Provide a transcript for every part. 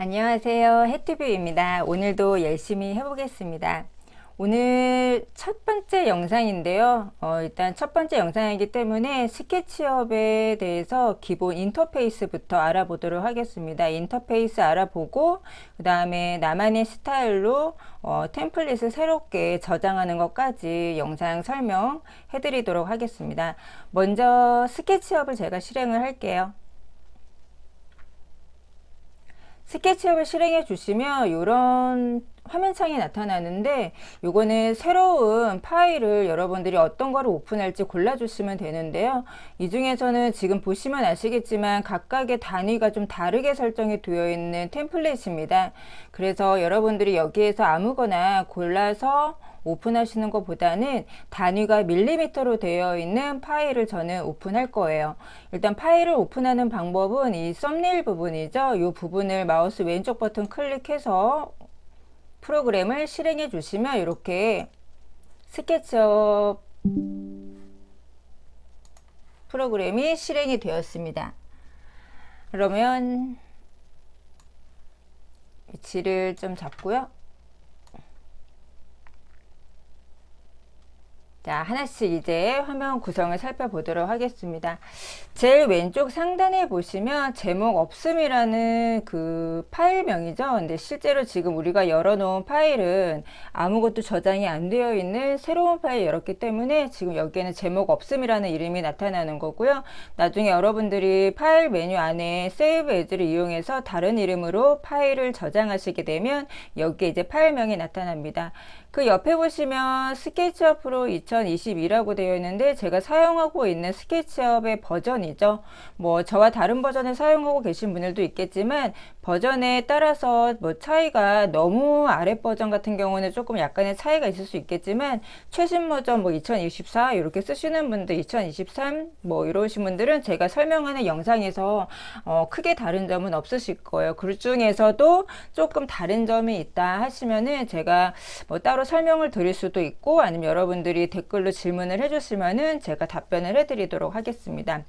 안녕하세요. 해티뷰입니다. 오늘도 열심히 해보겠습니다. 오늘 첫 번째 영상인데요. 일단 첫 번째 영상이기 때문에 스케치업에 대해서 기본 인터페이스부터 알아보도록 하겠습니다. 인터페이스 알아보고 그 다음에 나만의 스타일로 템플릿을 새롭게 저장하는 것까지 영상 설명해 드리도록 하겠습니다. 먼저 스케치업을 제가 실행을 할게요. 스케치업을 실행해 주시면 이런 화면창이 나타나는데, 요거는 새로운 파일을 여러분들이 어떤 거를 오픈할지 골라 주시면 되는데요. 이 중에서는 지금 보시면 아시겠지만 각각의 단위가 좀 다르게 설정이 되어 있는 템플릿입니다. 그래서 여러분들이 여기에서 아무거나 골라서 오픈하시는 것보다는 단위가 밀리미터로 되어 있는 파일을 저는 오픈할 거예요. 일단 파일을 오픈하는 방법은 이 썸네일 부분이죠. 이 부분을 마우스 왼쪽 버튼 클릭해서 프로그램을 실행해 주시면 이렇게 스케치업 프로그램이 실행이 되었습니다. 그러면 위치를 좀 잡고요. 자, 하나씩 이제 화면 구성을 살펴보도록 하겠습니다. 제일 왼쪽 상단에 보시면 제목 없음이라는 그 파일명이죠. 근데 실제로 지금 우리가 열어놓은 파일은 아무것도 저장이 안 되어 있는 새로운 파일 열었기 때문에 지금 여기에는 제목 없음이라는 이름이 나타나는 거고요. 나중에 여러분들이 파일 메뉴 안에 세이브 에즈를 이용해서 다른 이름으로 파일을 저장하시게 되면 여기에 이제 파일명이 나타납니다. 그 옆에 보시면 스케치업 프로 2022라고 되어 있는데 제가 사용하고 있는 스케치업의 버전이죠. 뭐 저와 다른 버전을 사용하고 계신 분들도 있겠지만 버전에 따라서 뭐 차이가 너무 아래 버전 같은 경우는 조금 약간의 차이가 있을 수 있겠지만 최신 버전 뭐 2024 이렇게 쓰시는 분들 2023 뭐 이러신 분들은 제가 설명하는 영상에서 크게 다른 점은 없으실 거예요. 그 중에서도 조금 다른 점이 있다 하시면은 제가 뭐 따로 설명을 드릴 수도 있고 아니면 여러분들이 댓글로 질문을 해주시면은 제가 답변을 해드리도록 하겠습니다.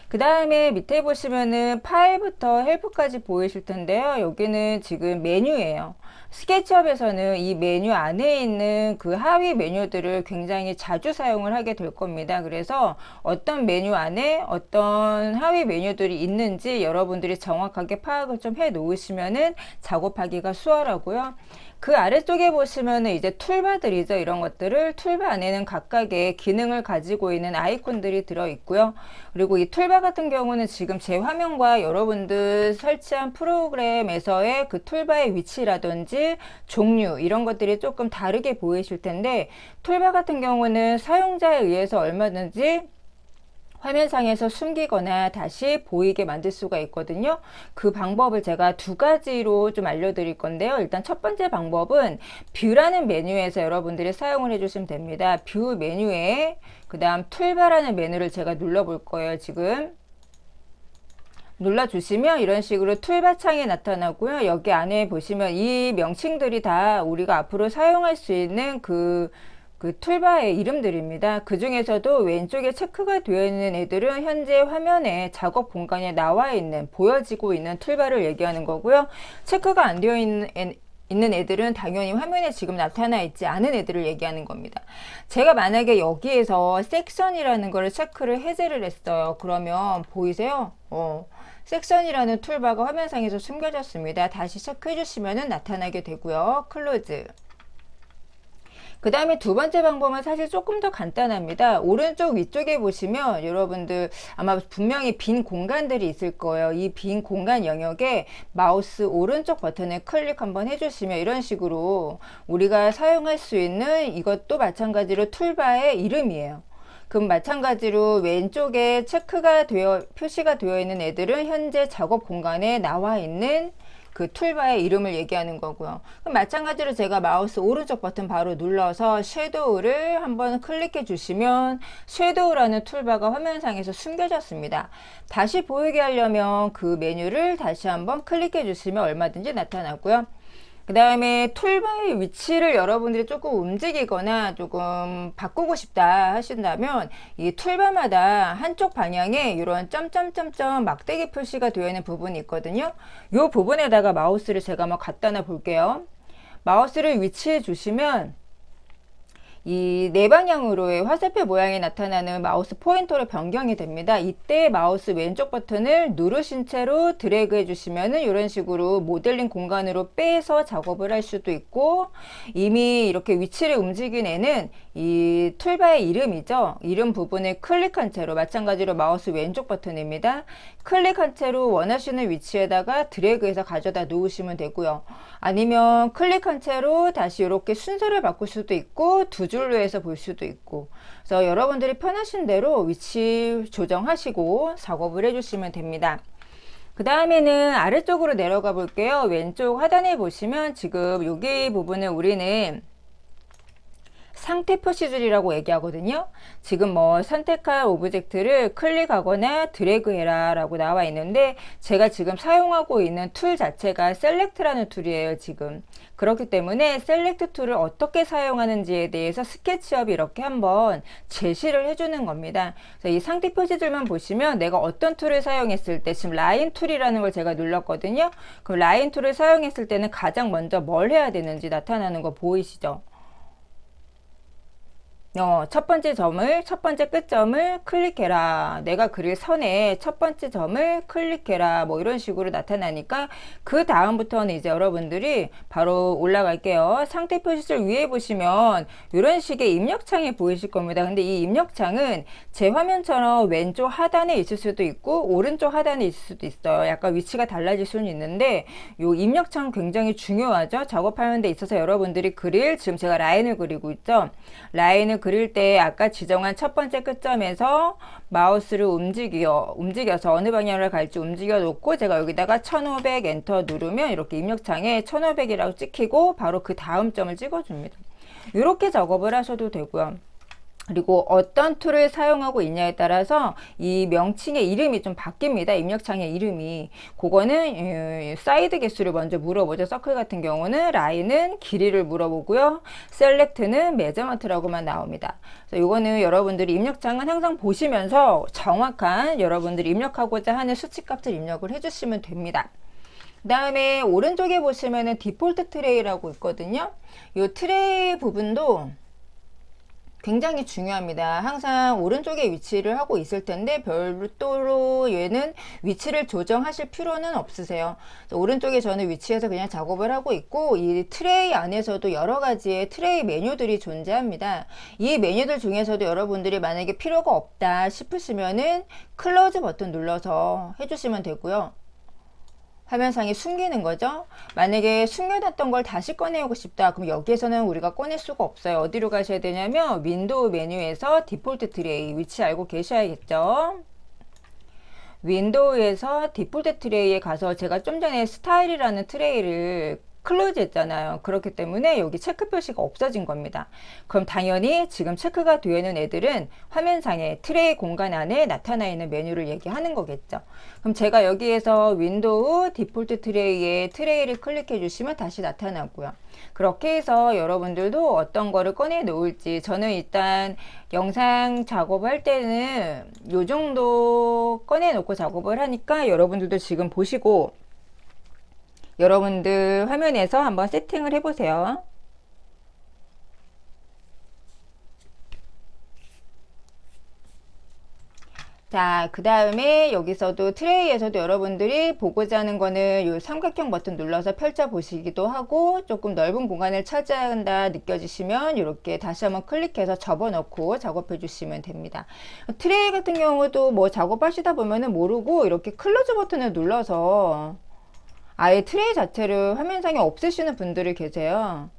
그 다음에 밑에 보시면은 파일부터 헬프까지 보이실 텐데요. 여기는 지금 메뉴예요. 스케치업에서는 이 메뉴 안에 있는 그 하위 메뉴들을 굉장히 자주 사용을 하게 될 겁니다. 그래서 어떤 메뉴 안에 어떤 하위 메뉴들이 있는지 여러분들이 정확하게 파악을 좀 해 놓으시면은 작업하기가 수월하고요. 그 아래쪽에 보시면은 이제 툴바들이죠. 이런 것들을 툴바 안에는 각각의 기능을 가지고 있는 아이콘들이 들어 있고요. 그리고 이 툴바 같은 경우는 지금 제 화면과 여러분들 설치한 프로그램에서의 그 툴바의 위치라든지 종류 이런 것들이 조금 다르게 보이실 텐데, 툴바 같은 경우는 사용자에 의해서 얼마든지 화면상에서 숨기거나 다시 보이게 만들 수가 있거든요. 그 방법을 제가 두 가지로 좀 알려드릴 건데요. 일단 첫 번째 방법은 뷰라는 메뉴에서 여러분들이 사용을 해주시면 됩니다. 뷰 메뉴에 그 다음 툴바라는 메뉴를 제가 눌러볼 거예요. 지금 눌러주시면 이런 식으로 툴바 창이 나타나고요. 여기 안에 보시면 이 명칭들이 다 우리가 앞으로 사용할 수 있는 그 툴바의 이름들입니다. 그 중에서도 왼쪽에 체크가 되어 있는 애들은 현재 화면에 작업 공간에 나와 있는 보여지고 있는 툴바를 얘기하는 거고요. 체크가 안 되어 있는 애들은 당연히 화면에 지금 나타나 있지 않은 애들을 얘기하는 겁니다. 제가 만약에 여기에서 섹션이라는 거를 체크를 해제를 했어요. 그러면 보이세요? 섹션이라는 툴바가 화면상에서 숨겨졌습니다. 다시 체크해 주시면 나타나게 되고요. 클로즈. 그 다음에 두 번째 방법은 사실 조금 더 간단합니다. 오른쪽 위쪽에 보시면 여러분들 아마 분명히 빈 공간들이 있을 거예요. 이 빈 공간 영역에 마우스 오른쪽 버튼을 클릭 한번 해주시면 이런 식으로 우리가 사용할 수 있는 이것도 마찬가지로 툴바의 이름이에요. 그럼 마찬가지로 왼쪽에 체크가 표시가 되어 있는 애들은 현재 작업 공간에 나와 있는 그 툴바의 이름을 얘기하는 거고요. 그럼 마찬가지로 제가 마우스 오른쪽 버튼 바로 눌러서 섀도우를 한번 클릭해 주시면 섀도우라는 툴바가 화면상에서 숨겨졌습니다. 다시 보이게 하려면 그 메뉴를 다시 한번 클릭해 주시면 얼마든지 나타나고요. 그 다음에 툴바의 위치를 여러분들이 조금 움직이거나 조금 바꾸고 싶다 하신다면 이 툴바마다 한쪽 방향에 이런 점점점점 막대기 표시가 되어 있는 부분이 있거든요. 이 부분에다가 마우스를 제가 한번 갖다 놔 볼게요. 마우스를 위치해 주시면 이 네 방향으로의 화살표 모양이 나타나는 마우스 포인터로 변경이 됩니다. 이때 마우스 왼쪽 버튼을 누르신 채로 드래그 해주시면은 이런 식으로 모델링 공간으로 빼서 작업을 할 수도 있고, 이미 이렇게 위치를 움직인 애는 이 툴바의 이름이죠. 이름 부분을 클릭한 채로, 마찬가지로 마우스 왼쪽 버튼입니다. 클릭한 채로 원하시는 위치에다가 드래그해서 가져다 놓으시면 되고요. 아니면 클릭한 채로 다시 이렇게 순서를 바꿀 수도 있고 두 줄로 해서 볼 수도 있고, 그래서 여러분들이 편하신 대로 위치 조정하시고 작업을 해주시면 됩니다. 그 다음에는 아래쪽으로 내려가 볼게요. 왼쪽 하단에 보시면 지금 여기 부분을 우리는 상태 표시줄이라고 얘기하거든요. 지금 뭐 선택한 오브젝트를 클릭하거나 드래그해라 라고 나와 있는데, 제가 지금 사용하고 있는 툴 자체가 셀렉트라는 툴이에요 지금. 그렇기 때문에 셀렉트 툴을 어떻게 사용하는지에 대해서 스케치업이 이렇게 한번 제시를 해주는 겁니다. 그래서 이 상태 표시줄만 보시면 내가 어떤 툴을 사용했을 때, 지금 라인 툴이라는 걸 제가 눌렀거든요. 그럼 라인 툴을 사용했을 때는 가장 먼저 뭘 해야 되는지 나타나는 거 보이시죠? 첫 번째 점을, 첫 번째 끝점을 클릭해라. 내가 그릴 선에 첫 번째 점을 클릭해라. 뭐 이런 식으로 나타나니까 그 다음부터는 이제 여러분들이 바로 올라갈게요. 상태 표시줄 위에 보시면 이런 식의 입력창이 보이실 겁니다. 근데 이 입력창은 제 화면처럼 왼쪽 하단에 있을 수도 있고 오른쪽 하단에 있을 수도 있어요. 약간 위치가 달라질 수는 있는데 이 입력창 굉장히 중요하죠. 작업하는 데 있어서 여러분들이 그릴, 지금 제가 라인을 그리고 있죠. 라인을 그릴 때 아까 지정한 첫 번째 끝점에서 마우스를 움직여서 어느 방향으로 갈지 움직여 놓고, 제가 여기다가 1500 엔터 누르면 이렇게 입력창에 1500이라고 찍히고 바로 그 다음 점을 찍어줍니다. 이렇게 작업을 하셔도 되고요. 그리고 어떤 툴을 사용하고 있냐에 따라서 이 명칭의 이름이 좀 바뀝니다. 입력창의 이름이. 그거는 사이드 개수를 먼저 물어보죠. 서클 같은 경우는, 라인은 길이를 물어보고요. 셀렉트는 메저먼트라고만 나옵니다. 그래서 이거는 여러분들이 입력창은 항상 보시면서 정확한 여러분들이 입력하고자 하는 수치값을 입력을 해주시면 됩니다. 그 다음에 오른쪽에 보시면은 디폴트 트레이라고 있거든요. 이 트레이 부분도 굉장히 중요합니다. 항상 오른쪽에 위치를 하고 있을 텐데 별도로 얘는 위치를 조정하실 필요는 없으세요. 오른쪽에 저는 위치해서 그냥 작업을 하고 있고, 이 트레이 안에서도 여러 가지의 트레이 메뉴들이 존재합니다. 이 메뉴들 중에서도 여러분들이 만약에 필요가 없다 싶으시면은 클로즈 버튼 눌러서 해주시면 되고요. 화면상에 숨기는 거죠. 만약에 숨겨놨던 걸 다시 꺼내오고 싶다, 그럼 여기에서는 우리가 꺼낼 수가 없어요. 어디로 가셔야 되냐면 윈도우 메뉴에서 디폴트 트레이, 위치 알고 계셔야겠죠. 윈도우에서 디폴트 트레이에 가서, 제가 좀 전에 스타일이라는 트레이를 클로즈 했잖아요. 그렇기 때문에 여기 체크 표시가 없어진 겁니다. 그럼 당연히 지금 체크가 되어 있는 애들은 화면상에 트레이 공간 안에 나타나 있는 메뉴를 얘기하는 거겠죠. 그럼 제가 여기에서 윈도우 디폴트 트레이에 트레이를 클릭해 주시면 다시 나타나고요. 그렇게 해서 여러분들도 어떤 거를 꺼내 놓을지, 저는 일단 영상 작업할 때는 요 정도 꺼내 놓고 작업을 하니까 여러분들도 지금 보시고 여러분들 화면에서 한번 세팅을 해보세요. 자, 그 다음에 여기서도 트레이에서도 여러분들이 보고자 하는 거는 이 삼각형 버튼 눌러서 펼쳐 보시기도 하고, 조금 넓은 공간을 차지한다 느껴지시면 이렇게 다시 한번 클릭해서 접어넣고 작업해 주시면 됩니다. 트레이 같은 경우도 뭐 작업하시다 보면은 모르고 이렇게 클로즈 버튼을 눌러서 아예 트레이 자체를 화면상에 없애시는 분들이 계세요.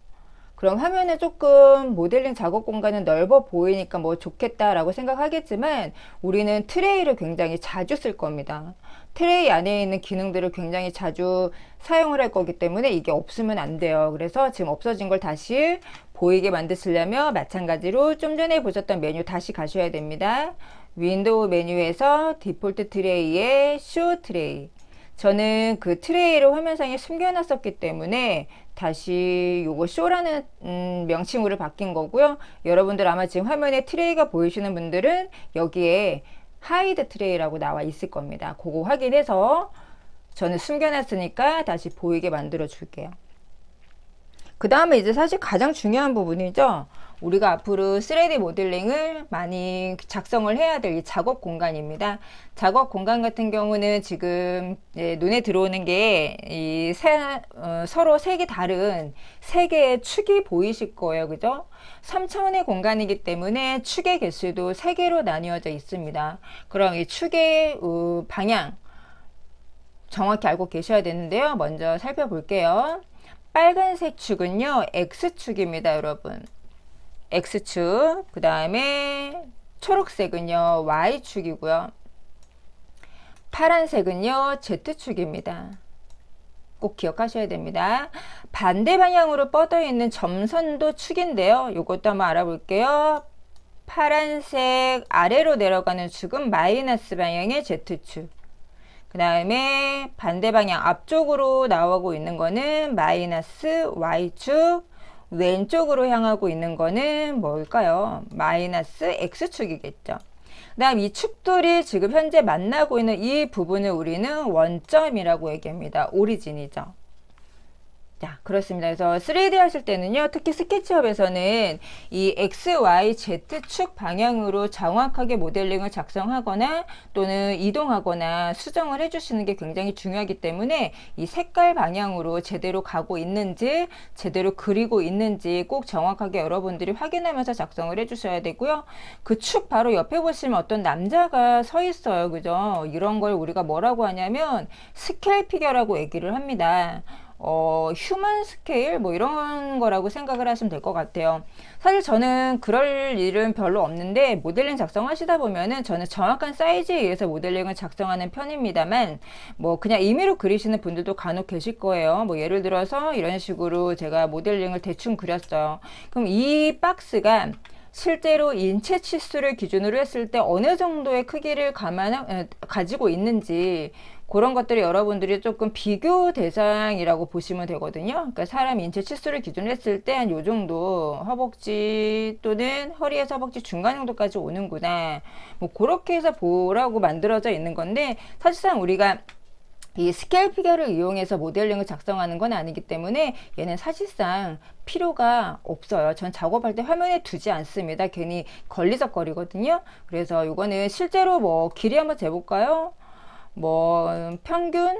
그럼 화면에 조금 모델링 작업 공간은 넓어 보이니까 뭐 좋겠다라고 생각하겠지만, 우리는 트레이를 굉장히 자주 쓸 겁니다. 트레이 안에 있는 기능들을 굉장히 자주 사용을 할 거기 때문에 이게 없으면 안 돼요. 그래서 지금 없어진 걸 다시 보이게 만드시려면 마찬가지로 좀 전에 보셨던 메뉴 다시 가셔야 됩니다. 윈도우 메뉴에서 디폴트 트레이에 쇼 트레이. 저는 그 트레이를 화면상에 숨겨놨었기 때문에 다시 요거 쇼라는 명칭으로 바뀐 거고요. 여러분들 아마 지금 화면에 트레이가 보이시는 분들은 여기에 하이드 트레이라고 나와 있을 겁니다. 그거 확인해서 저는 숨겨놨으니까 다시 보이게 만들어 줄게요. 그 다음에 이제 사실 가장 중요한 부분이죠. 우리가 앞으로 3D 모델링을 많이 작성을 해야 될 이 작업 공간입니다. 작업 공간 같은 경우는 지금 눈에 들어오는 게 서로 색이 다른 세 개의 축이 보이실 거예요. 그죠? 3차원의 공간이기 때문에 축의 개수도 3개로 나뉘어져 있습니다. 그럼 이 축의 방향 정확히 알고 계셔야 되는데요. 먼저 살펴볼게요. 빨간색 축은요, X축입니다, 여러분. X축. 그 다음에 초록색은요, Y축이고요. 파란색은요, Z축입니다. 꼭 기억하셔야 됩니다. 반대 방향으로 뻗어 있는 점선도 축인데요. 이것도 한번 알아볼게요. 파란색 아래로 내려가는 축은 마이너스 방향의 Z축. 그 다음에 반대 방향 앞쪽으로 나오고 있는 거는 마이너스 Y축, 왼쪽으로 향하고 있는 거는 뭘까요? 마이너스 X축이겠죠. 그 다음 이 축들이 지금 현재 만나고 있는 이 부분을 우리는 원점이라고 얘기합니다. 오리진이죠. 자, 그렇습니다. 그래서 3D 하실 때는요, 특히 스케치업에서는 이 X, Y, Z축 방향으로 정확하게 모델링을 작성하거나 또는 이동하거나 수정을 해주시는 게 굉장히 중요하기 때문에 이 색깔 방향으로 제대로 가고 있는지, 제대로 그리고 있는지 꼭 정확하게 여러분들이 확인하면서 작성을 해주셔야 되고요. 그 축 바로 옆에 보시면 어떤 남자가 서 있어요. 그죠? 이런 걸 우리가 뭐라고 하냐면 스케일 피겨라고 얘기를 합니다. 휴먼 스케일 뭐 이런 거라고 생각을 하시면 될 것 같아요. 사실 저는 그럴 일은 별로 없는데 모델링 작성하시다 보면은 저는 정확한 사이즈에 의해서 모델링을 작성하는 편입니다만 뭐 그냥 임의로 그리시는 분들도 간혹 계실 거예요. 뭐 예를 들어서 이런 식으로 제가 모델링을 대충 그렸어요. 그럼 이 박스가 실제로 인체 치수를 기준으로 했을 때 어느 정도의 크기를 가지고 있는지 그런 것들이 여러분들이 조금 비교 대상이라고 보시면 되거든요. 그러니까 사람 인체 치수를 기준으로 했을 때 한 요 정도 허벅지 또는 허리에서 허벅지 중간 정도까지 오는구나. 뭐 그렇게 해서 보라고 만들어져 있는 건데 사실상 우리가 이 스케일 피겨를 이용해서 모델링을 작성하는 건 아니기 때문에 얘는 사실상 필요가 없어요. 전 작업할 때 화면에 두지 않습니다. 괜히 걸리적거리거든요. 그래서 이거는 실제로 뭐 길이 한번 재볼까요? 뭐 평균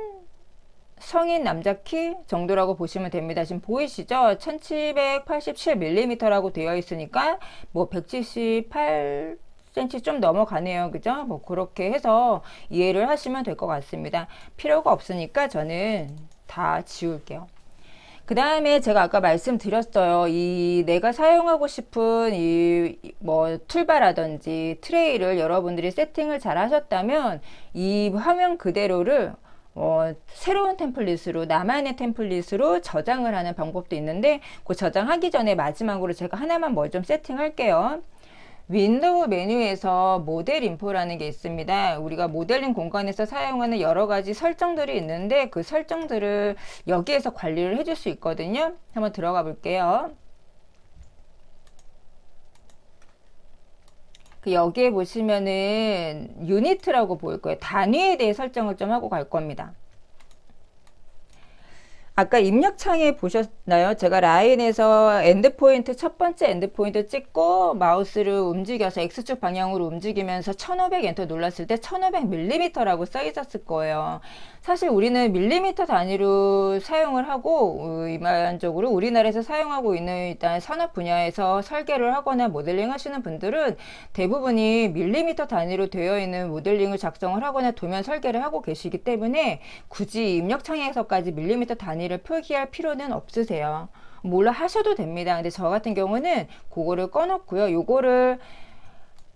성인 남자 키 정도라고 보시면 됩니다. 지금 보이시죠? 1787mm라고 되어 있으니까 뭐 178cm 좀 넘어가네요. 그죠? 뭐 그렇게 해서 이해를 하시면 될 것 같습니다. 필요가 없으니까 저는 다 지울게요. 그 다음에 제가 아까 말씀드렸어요. 이 내가 사용하고 싶은 이 뭐 툴바라든지 트레이를 여러분들이 세팅을 잘 하셨다면 이 화면 그대로를 새로운 템플릿으로 나만의 템플릿으로 저장을 하는 방법도 있는데 그 저장하기 전에 마지막으로 제가 하나만 뭘 좀 세팅할게요. 윈도우 메뉴에서 모델 인포라는 게 있습니다. 우리가 모델링 공간에서 사용하는 여러 가지 설정들이 있는데 그 설정들을 여기에서 관리를 해줄 수 있거든요. 한번 들어가 볼게요. 여기에 보시면은 유니트라고 보일 거예요. 단위에 대해 설정을 좀 하고 갈 겁니다. 아까 입력창에 보셨나요? 제가 라인에서 엔드포인트 첫 번째 엔드포인트 찍고 마우스를 움직여서 X축 방향으로 움직이면서 1500 엔터 눌렀을 때 1500mm라고 써 있었을 거예요. 사실 우리는 밀리미터 단위로 사용을 하고 일반적으로 우리나라에서 사용하고 있는 일단 산업 분야에서 설계를 하거나 모델링 하시는 분들은 대부분이 밀리미터 단위로 되어 있는 모델링을 작성을 하거나 도면 설계를 하고 계시기 때문에 굳이 입력창에서까지 밀리미터 단위를 표기할 필요는 없으세요. 물론 하셔도 됩니다. 근데 저 같은 경우는 그거를 꺼놓고요. 요거를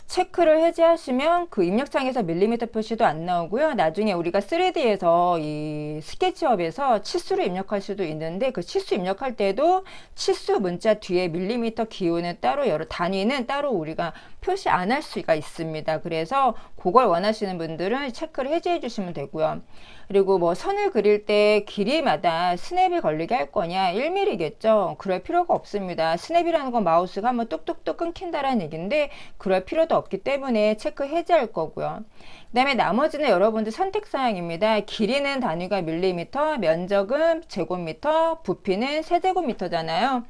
체크를 해제하시면 그 입력창에서 밀리미터 표시도 안 나오고요. 나중에 우리가 3D에서 이 스케치업에서 치수를 입력할 수도 있는데 그 치수 입력할 때도 치수 문자 뒤에 밀리미터 기호는 따로 여러 단위는 따로 우리가 표시 안 할 수가 있습니다. 그래서 그걸 원하시는 분들은 체크를 해제해 주시면 되고요. 그리고 뭐 선을 그릴 때 길이마다 스냅이 걸리게 할 거냐? 1mm겠죠? 그럴 필요가 없습니다. 스냅이라는 건 마우스가 한번 뚝뚝뚝 끊긴다라는 얘기인데 그럴 필요도 없기 때문에 체크 해제할 거고요. 그 다음에 나머지는 여러분들 선택사항입니다. 길이는 단위가 밀리미터, 면적은 제곱미터, 부피는 세제곱미터잖아요.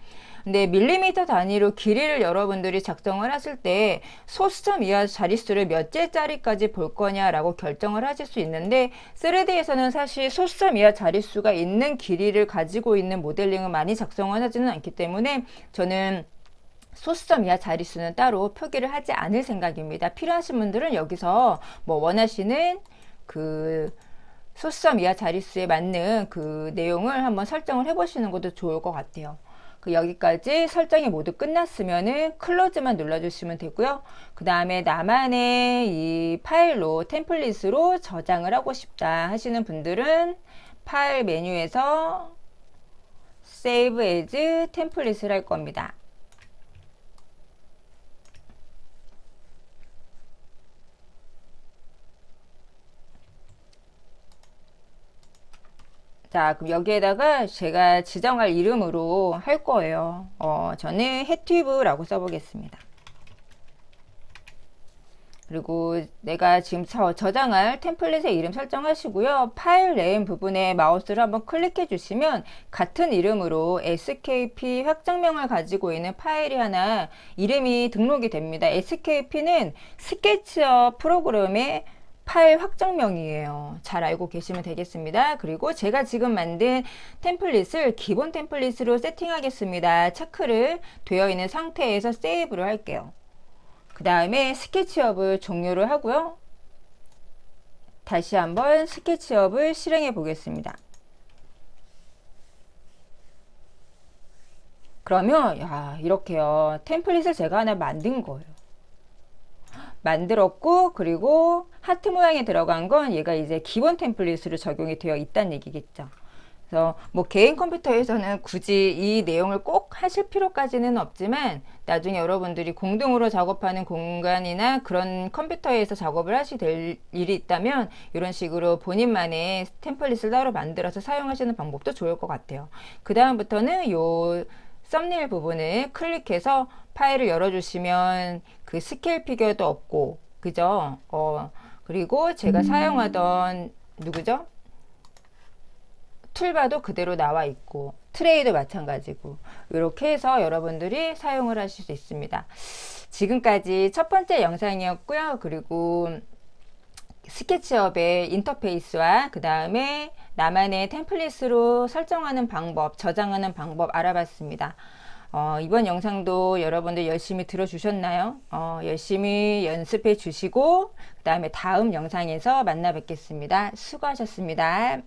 근데 밀리미터 단위로 길이를 여러분들이 작성을 하실 때 소수점 이하 자릿수를 몇째 짜리까지 볼 거냐라고 결정을 하실 수 있는데 3D에서는 사실 소수점 이하 자릿수가 있는 길이를 가지고 있는 모델링을 많이 작성을 하지는 않기 때문에 저는 소수점 이하 자릿수는 따로 표기를 하지 않을 생각입니다. 필요하신 분들은 여기서 뭐 원하시는 그 소수점 이하 자릿수에 맞는 그 내용을 한번 설정을 해보시는 것도 좋을 것 같아요. 여기까지 설정이 모두 끝났으면은 클로즈만 눌러주시면 되고요. 그 다음에 나만의 이 파일로 템플릿으로 저장을 하고 싶다 하시는 분들은 파일 메뉴에서 Save as 템플릿을 할 겁니다. 자, 그럼 여기에다가 제가 지정할 이름으로 할 거예요. 저는 해튜브라고 써보겠습니다. 그리고 내가 지금 저장할 템플릿의 이름 설정하시고요. 파일 네임 부분에 마우스를 한번 클릭해 주시면 같은 이름으로 SKP 확장명을 가지고 있는 파일이 하나 이름이 등록이 됩니다. SKP는 스케치업 프로그램의 파일 확장명이에요. 잘 알고 계시면 되겠습니다. 그리고 제가 지금 만든 템플릿을 기본 템플릿으로 세팅하겠습니다. 체크를 되어 있는 상태에서 세이브를 할게요. 그 다음에 스케치업을 종료를 하고요. 다시 한번 스케치업을 실행해 보겠습니다. 그러면 이렇게요. 템플릿을 제가 하나 만든 거예요. 만들었고 그리고 하트 모양이 들어간 건 얘가 이제 기본 템플릿으로 적용이 되어 있다는 얘기겠죠. 그래서 뭐 개인 컴퓨터에서는 굳이 이 내용을 꼭 하실 필요까지는 없지만 나중에 여러분들이 공동으로 작업하는 공간이나 그런 컴퓨터에서 작업을 하시게 될 일이 있다면 이런 식으로 본인만의 템플릿을 따로 만들어서 사용하시는 방법도 좋을 것 같아요. 그 다음부터는 요 썸네일 부분을 클릭해서 파일을 열어주시면 그 스케일 피규어도 없고, 그죠? 그리고 제가 사용하던, 누구죠? 툴바도 그대로 나와 있고, 트레이도 마찬가지고, 이렇게 해서 여러분들이 사용을 하실 수 있습니다. 지금까지 첫 번째 영상이었고요. 그리고 스케치업의 인터페이스와 그 다음에 나만의 템플릿으로 설정하는 방법, 저장하는 방법 알아봤습니다. 이번 영상도 여러분들 열심히 들어주셨나요? 열심히 연습해 주시고 그 다음에 다음 영상에서 만나 뵙겠습니다. 수고하셨습니다.